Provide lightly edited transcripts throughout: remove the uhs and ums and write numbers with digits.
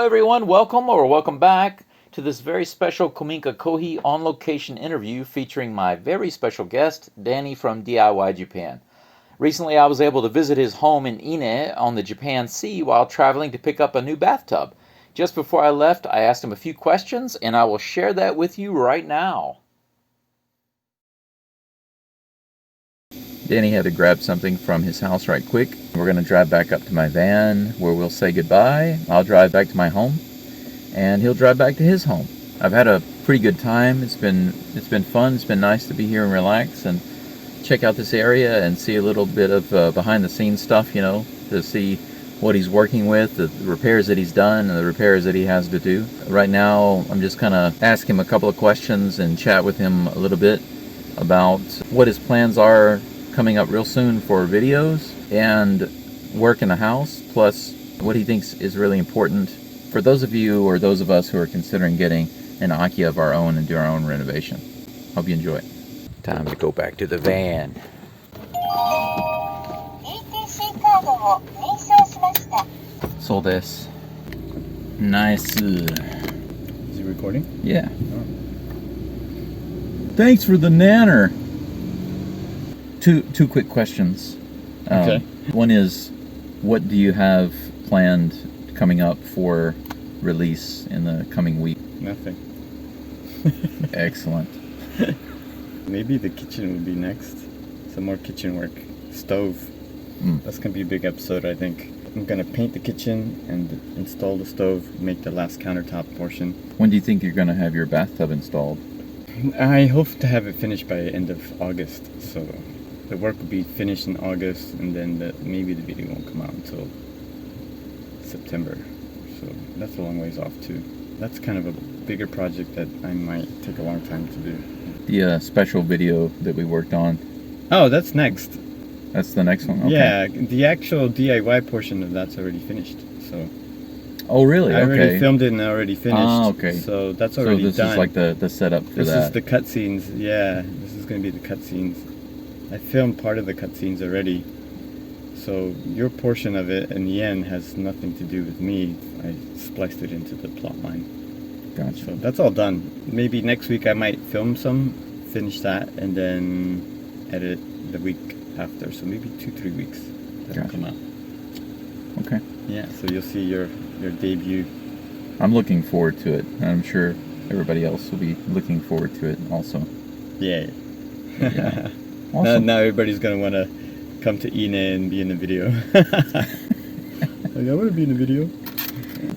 everyone, welcome back to this very special Kominka Kohi on location interview featuring my very special guest, Danny from DIY Japan. Recently I was able to visit his home in Ine on the Japan Sea while traveling to pick up a new bathtub. Just before I left, I asked him a few questions and I will share that with you right now. Danny had to grab something from his house right quick. We're going to drive back up to my van where we'll say goodbye. I'll drive back to my home and he'll drive back to his home. I've had a pretty good time. It's been fun. It's been nice to be here and relax and check out this area and see a little bit of behind the scenes stuff, you know, to see what he's working with, the repairs that he's done and the repairs that he has to do. Right now, I'm just kind of ask him a couple of questions and chat with him a little bit about what his plans are coming up real soon for videos and work in the house, plus what he thinks is really important for those of you or those of us who are considering getting an Akiya of our own and do our own renovation. Hope you enjoy. Time to go back to the van. So this nice. Is he recording? Yeah. Oh. Thanks for the nanner. Two quick questions. Okay. One is, what do you have planned coming up for release in the coming week? Nothing. Excellent. Maybe the kitchen would be next. Some more kitchen work. Stove. That's going to be a big episode, I think. I'm going to paint the kitchen and install the stove, make the last countertop portion. When do you think you're going to have your bathtub installed? I hope to have it finished by the end of August, so the work will be finished in August, and then maybe the video won't come out until September. So that's a long ways off too. That's kind of a bigger project that I might take a long time to do. The special video that we worked on. Oh, that's next. That's the next one? Okay. Yeah, the actual DIY portion of that's already finished. So. Oh, really? I already filmed it and already finished. Oh, okay. So that's already done. So this is like the setup for that. This is the cutscenes. Yeah, this is going to be the cutscenes. I filmed part of the cutscenes already. So your portion of it in the end has nothing to do with me. I spliced it into the plot line. Gotcha. So that's all done. Maybe next week I might film some, finish that, and then edit the week after. So maybe 2-3 weeks that'll come out. Okay. Yeah, so you'll see your debut. I'm looking forward to it. I'm sure everybody else will be looking forward to it also. Yeah. Yeah. Awesome. Now everybody's going to want to come to Ine and be in the video. Like, I want to be in the video.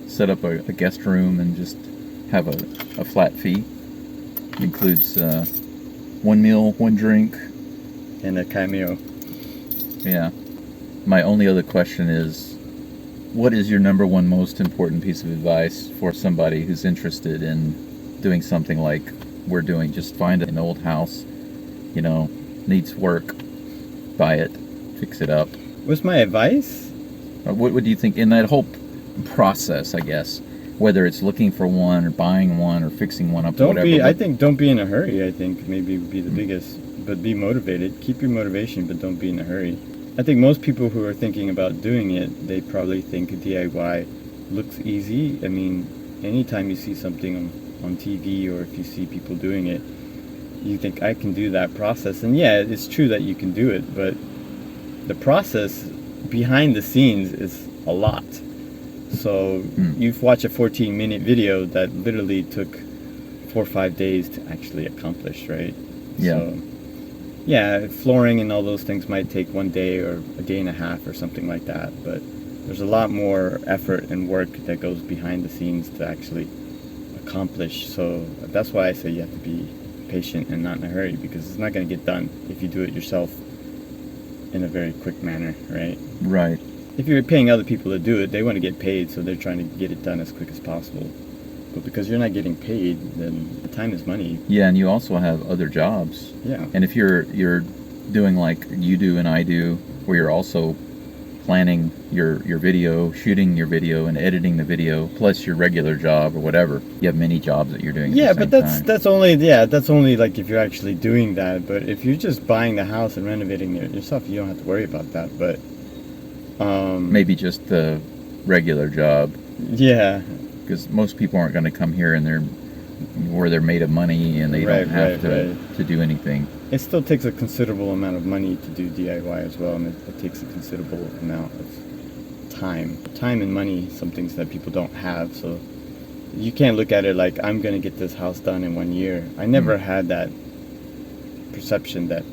Set up a guest room and just have a flat fee. It includes one meal, one drink. And a cameo. Yeah. My only other question is, what is your number one most important piece of advice for somebody who's interested in doing something like we're doing? Just find an old house, you know, needs work, buy it, fix it up. What's my advice? What do you think in that whole process, I guess, whether it's looking for one or buying one or fixing one up or whatever? I think don't be in a hurry, I think maybe would be the biggest. But be motivated. Keep your motivation, but don't be in a hurry. I think most people who are thinking about doing it, they probably think DIY looks easy. I mean, anytime you see something on TV or if you see people doing it, you think, I can do that process. And yeah, it's true that you can do it, but the process behind the scenes is a lot. So you've watched a 14-minute video that literally took 4 or 5 days to actually accomplish, right? Yeah. So, yeah, flooring and all those things might take 1 day or a day and a half or something like that, but there's a lot more effort and work that goes behind the scenes to actually accomplish. So that's why I say you have to be patient and not in a hurry, because it's not going to get done if you do it yourself in a very quick manner, right? Right. If you're paying other people to do it, they want to get paid, so they're trying to get it done as quick as possible. But because you're not getting paid, then the time is money. Yeah, and you also have other jobs. Yeah. And if you're doing like you do and I do, where you're also planning your video, shooting your video, and editing the video, plus your regular job or whatever, you have many jobs that you're doing at the same time. that's only like if you're actually doing that. But if you're just buying the house and renovating it yourself, you don't have to worry about that. But maybe just the regular job. Yeah. because most people aren't going to come here and they're made of money and they don't have to do anything. It still takes a considerable amount of money to do DIY as well, and it takes a considerable amount of time. Time and money, some things that people don't have, so you can't look at it like, I'm going to get this house done in 1 year. I never had that perception that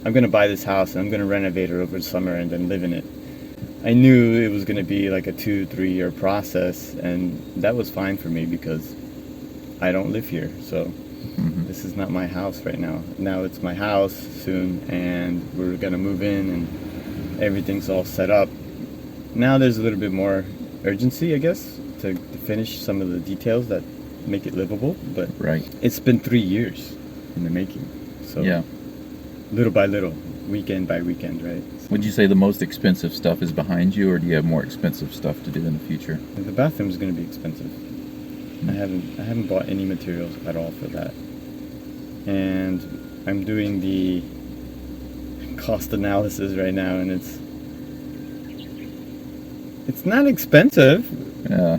I'm going to buy this house and I'm going to renovate it over the summer and then live in it. I knew it was going to be like a 2-3 year process, and that was fine for me because I don't live here, so this is not my house right now. Now it's my house soon, and we're going to move in and everything's all set up. Now there's a little bit more urgency, I guess, to finish some of the details that make it livable, but it's been 3 years in the making. So little by little, weekend by weekend, right? So would you say the most expensive stuff is behind you, or do you have more expensive stuff to do in the future? the bathroom is going to be expensive. I haven't bought any materials at all for that. And I'm doing the cost analysis right now, and it's not expensive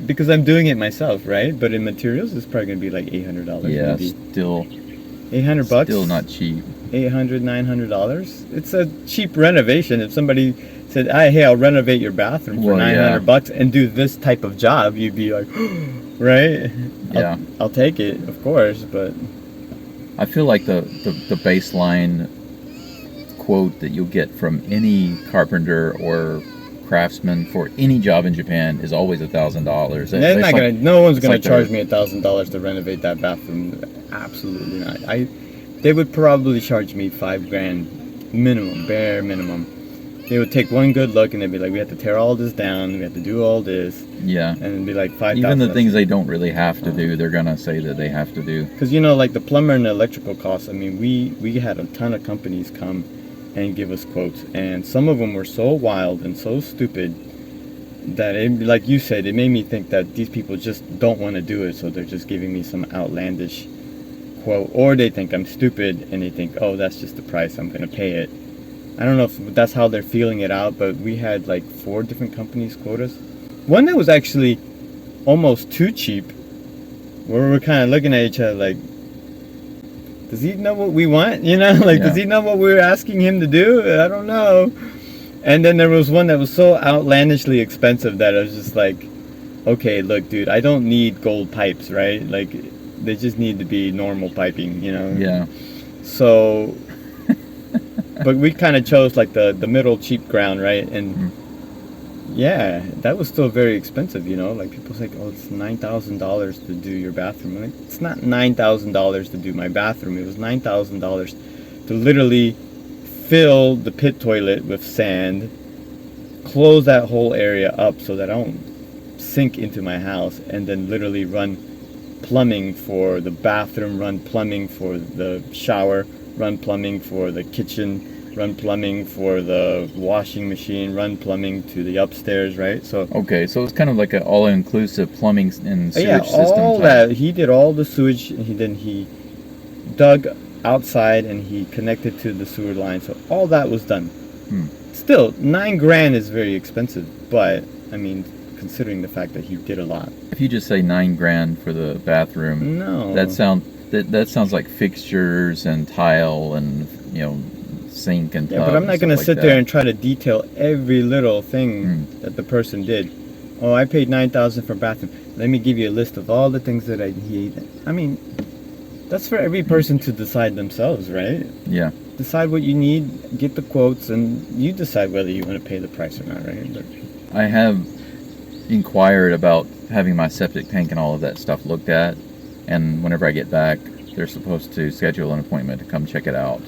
because I'm doing it myself, right? But in materials, it's probably going to be like $800. Yeah, maybe. still $800. Still not cheap. $800, $900. It's a cheap renovation. If somebody said, "Hey, I'll renovate your bathroom for $900 and do this type of job," you'd be like, right? Yeah, I'll take it, of course, but I feel like the baseline quote that you'll get from any carpenter or craftsman for any job in Japan is always $1,000. No one's gonna charge me $1,000 to renovate that bathroom. Absolutely not. They would probably charge me $5,000 minimum, bare minimum. They would take one good look and they'd be like, "We have to tear all this down. We have to do all this." Yeah. And it'd be like $5,000. Even the things they don't really have to do, they're gonna say that they have to do. Because like the plumber and the electrical costs. I mean, we had a ton of companies come and give us quotes, and some of them were so wild and so stupid that like you said, it made me think that these people just don't want to do it, so they're just giving me some outlandish quote, or they think I'm stupid and they think, "Oh, that's just the price, I'm gonna pay it." I don't know if that's how they're feeling it out, but we had like 4 different companies quote us. One that was actually almost too cheap, where we're kind of looking at each other like, does he know what we want? Does he know what we're asking him to do? I don't know. And then there was one that was so outlandishly expensive that I was just like, okay, look, dude, I don't need gold pipes, right? Like, they just need to be normal piping, Yeah. So, but we kind of chose like the middle cheap ground, right? And yeah, that was still very expensive, like people say, "Oh, it's $9,000 to do your bathroom." I'm like, it's not $9,000 to do my bathroom. It was $9,000 to literally fill the pit toilet with sand, close that whole area up so that I don't sink into my house, and then literally run plumbing for the bathroom, run plumbing for the shower, run plumbing for the kitchen, run plumbing for the washing machine, run plumbing to the upstairs, right? So it's kind of like an all-inclusive plumbing and sewage system. Yeah, all that. He did all the sewage, and he dug outside and he connected to the sewer line. So all that was done. Still, $9,000 is very expensive, but I mean, considering the fact that he did a lot. If you just say $9,000 for the bathroom, no, that sounds like fixtures and tile and sink and tub. Yeah, but I'm not going to sit there and try to detail every little thing that the person did. "Oh, I paid $9,000 for bathroom. Let me give you a list of all the things that he." I mean, that's for every person to decide themselves, right? Yeah. Decide what you need, get the quotes, and you decide whether you want to pay the price or not, right? But I have inquired about having my septic tank and all of that stuff looked at, and whenever I get back, they're supposed to schedule an appointment to come check it out.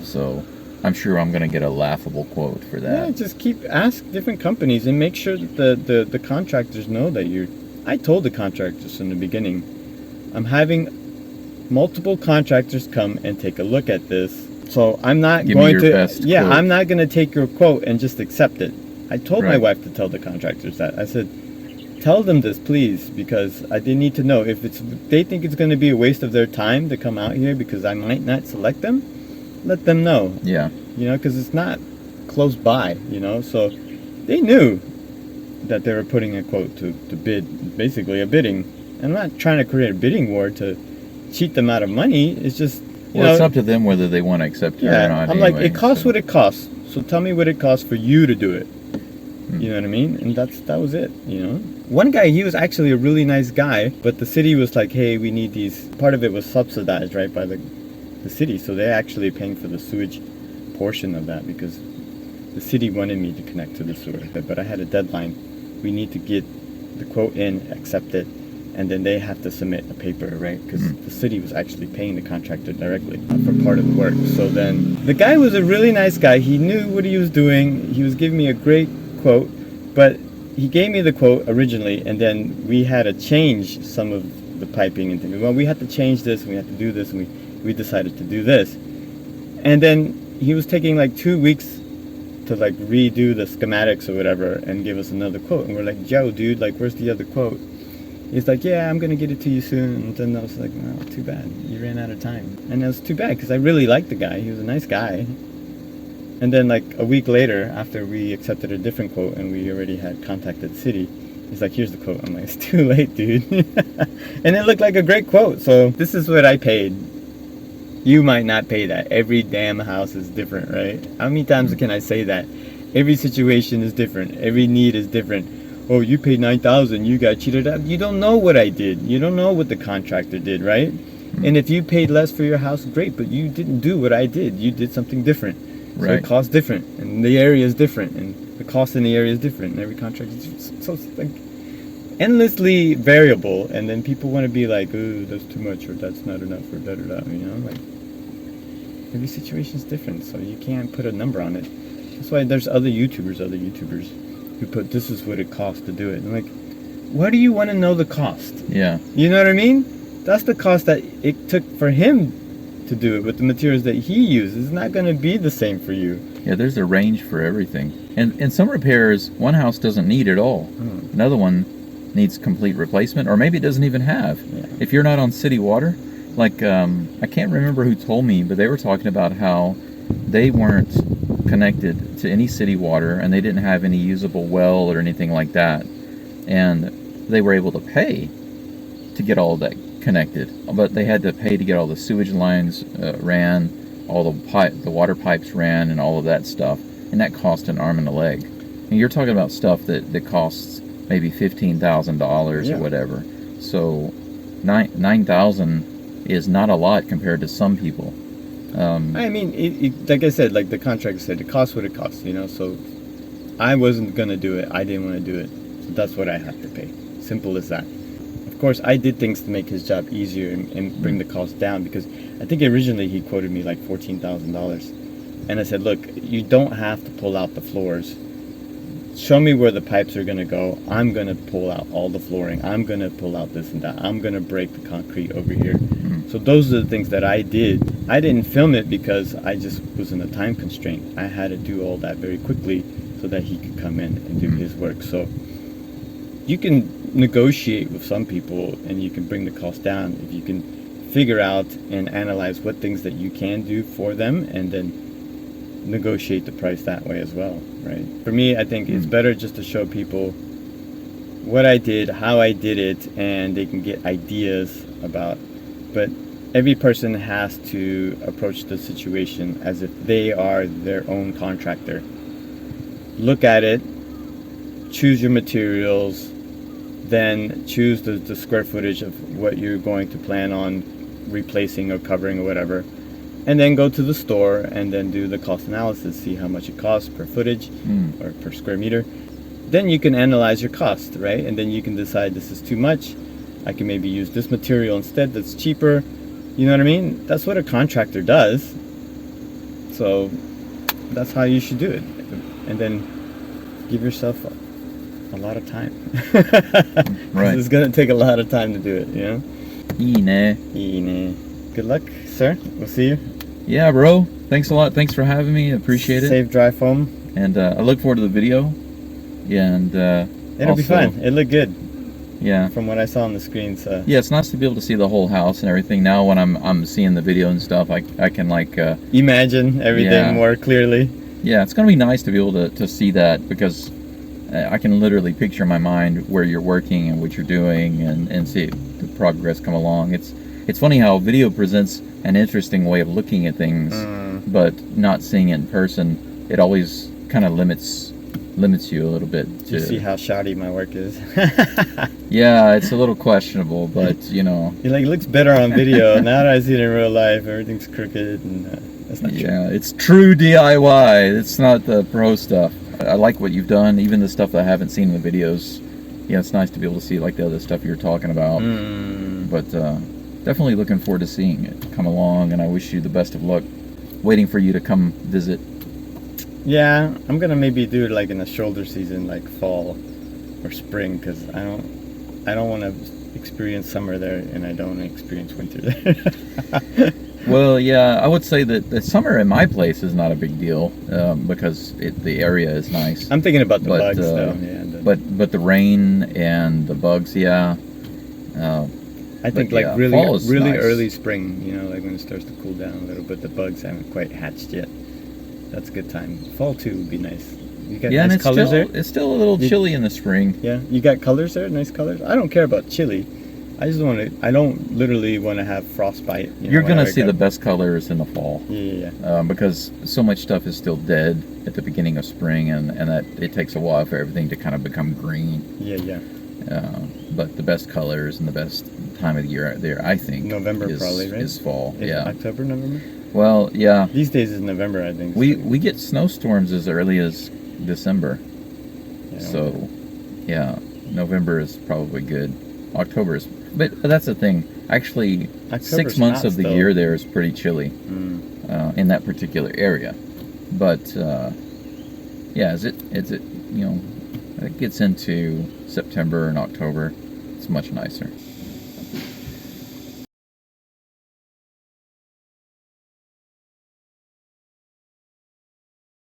So I'm sure I'm going to get a laughable quote for that. Yeah, just ask different companies and make sure that the contractors know that you're. I told the contractors in the beginning, I'm having multiple contractors come and take a look at this. So I'm not going to. Yeah, quote. I'm not going to take your quote and just accept it. I told my wife to tell the contractors that. I said, tell them this, please, because they need to know if they think it's going to be a waste of their time to come out here because I might not select them. Let them know. Yeah. Because it's not close by. So they knew that they were putting a quote to bid, basically a bidding. I'm not trying to create a bidding war to cheat them out of money. It's just, it's up to them whether they want to accept it or not. I'm anyway, like, it costs what it costs. So tell me what it costs for you to do it. You know what I mean? And that was it, One guy, he was actually a really nice guy, but the city was like, hey, we need these. Part of it was subsidized, right, by the city. So they're actually paying for the sewage portion of that because the city wanted me to connect to the sewer. But I had a deadline. We need to get the quote in, accept it, and then they have to submit a paper, right? Because the city was actually paying the contractor directly for part of the work. So then the guy was a really nice guy. He knew what he was doing. He was giving me a great quote, but he gave me the quote originally, and then we had to change some of the piping and things. Well, we had to change this, and we had to do this, and we decided to do this. And then he was taking like 2 weeks to like redo the schematics or whatever and give us another quote. And we're like, Joe, dude, like, where's the other quote? He's like, yeah, I'm going to get it to you soon. And then I was like, well, too bad. You ran out of time. And it was too bad because I really liked the guy. He was a nice guy. And then like a week later, after we accepted a different quote and we already had contacted the city, he's like, here's the quote. I'm like, it's too late, dude. And it looked like a great quote. So this is what I paid. You might not pay that. Every damn house is different, right? How many times can I say that? Every situation is different. Every need is different. Oh, you paid $9,000. You got cheated out. You don't know what I did. You don't know what the contractor did, right? And if you paid less for your house, great. But you didn't do what I did. You did something different. So right. It costs different, and the area is different, and the cost in the area is different, and every contract is so it's like endlessly variable. And then people want to be like, "Ooh, that's too much," or "That's not enough," or da da da. Like every situation is different, so you can't put a number on it. That's why there's other YouTubers who put this is what it costs to do it. And I'm like, why do you want to know the cost? Yeah. You know what I mean? That's the cost that it took for him to do it with the materials that he uses. It's not going to be the same for you. Yeah, there's a range for everything. And some repairs, one house doesn't need at all. Another one needs complete replacement, or maybe it doesn't even have. Yeah. If you're not on city water, like, I can't remember who told me, but they were talking about how they weren't connected to any city water, and they didn't have any usable well or anything like that. And they were able to pay to get all of that connected, but they had to pay to get all the sewage lines ran, all the water pipes ran, and all of that stuff, and that cost an arm and a leg. And you're talking about stuff that costs maybe $15,000 or whatever. So $9,000 is not a lot compared to some people. I mean, like I said, like the contractor said, it costs what it costs, So I wasn't gonna do it. I didn't want to do it, so that's what I have to pay. Simple as that. Of course, I did things to make his job easier and bring the cost down, because I think originally he quoted me like $14,000. And I said, look, you don't have to pull out the floors. Show me where the pipes are going to go. I'm going to pull out all the flooring. I'm going to pull out this and that. I'm going to break the concrete over here. So those are the things that I did. I didn't film it because I just was in a time constraint. I had to do all that very quickly so that he could come in and do his work. So you can negotiate with some people and you can bring the cost down if you can figure out and analyze what things that you can do for them, and then negotiate the price that way as well, right? For me, I think it's better just to show people what I did, how I did it, and they can get ideas about. But every person has to approach the situation as if they are their own contractor. Look at it, choose your materials, then choose the square footage of what you're going to plan on replacing or covering or whatever, and then go to the store and then do the cost analysis, see how much it costs per footage or per square meter. Then you can analyze your cost, right? And then you can decide, this is too much, I can maybe use this material instead that's cheaper. You know what I mean? That's what a contractor does. So that's how you should do it. And then give yourself a lot of time. Right. It's going to take a lot of time to do it, Good luck, sir. We'll see you. Yeah, bro. Thanks a lot. Thanks for having me. I appreciate it. Save dry foam. And I look forward to the video. Yeah, and it'll be fun. It looked good. Yeah. From what I saw on the screen, so. Yeah, it's nice to be able to see the whole house and everything. Now when I'm seeing the video and stuff, I can like imagine everything more clearly. Yeah, it's gonna be nice to be able to see that, because I can literally picture in my mind where you're working and what you're doing, and see the progress come along. It's funny how video presents an interesting way of looking at things, but not seeing it in person, it always kind of limits you a little bit. You see how shoddy my work is. Yeah, it's a little questionable, but you know. It like looks better on video. Now that I see it in real life, everything's crooked, and that's not true. Yeah, it's true DIY. It's not the pro stuff. I like what you've done, even the stuff that I haven't seen in the videos. Yeah, it's nice to be able to see like the other stuff you're talking about. But definitely looking forward to seeing it come along, and I wish you the best of luck. Waiting for you to come visit. Yeah, I'm gonna maybe do it like in the shoulder season, like fall or spring, because I don't want to experience summer there, and I don't want to experience winter there. Well, yeah, I would say that the summer in my place is not a big deal because the area is nice. I'm thinking about the bugs, though. Yeah, but the rain and the bugs, yeah. I think yeah, really nice. early spring, you know, like when it starts to cool down a little bit. The bugs haven't quite hatched yet. That's a good time. Fall too would be nice. You got nice colors there? It's still a little chilly in the spring. Yeah, you got colors there, nice colors. I don't care about chilly. I don't literally want to have frostbite. You're gonna see the best colors in the fall. Yeah. Because so much stuff is still dead at the beginning of spring, and that it takes a while for everything to kind of become green. Yeah. But the best colors and the best time of the year there, I think, November probably, right? Is fall. Is yeah. October, November. Well, yeah. These days is November, I think. We get snowstorms as early as December. Yeah, so, yeah, November is probably good. October is, but that's the thing. Actually, October's 6 months of the hot, year there is pretty chilly in that particular area. But yeah, as it you know, it gets into September and October, it's much nicer.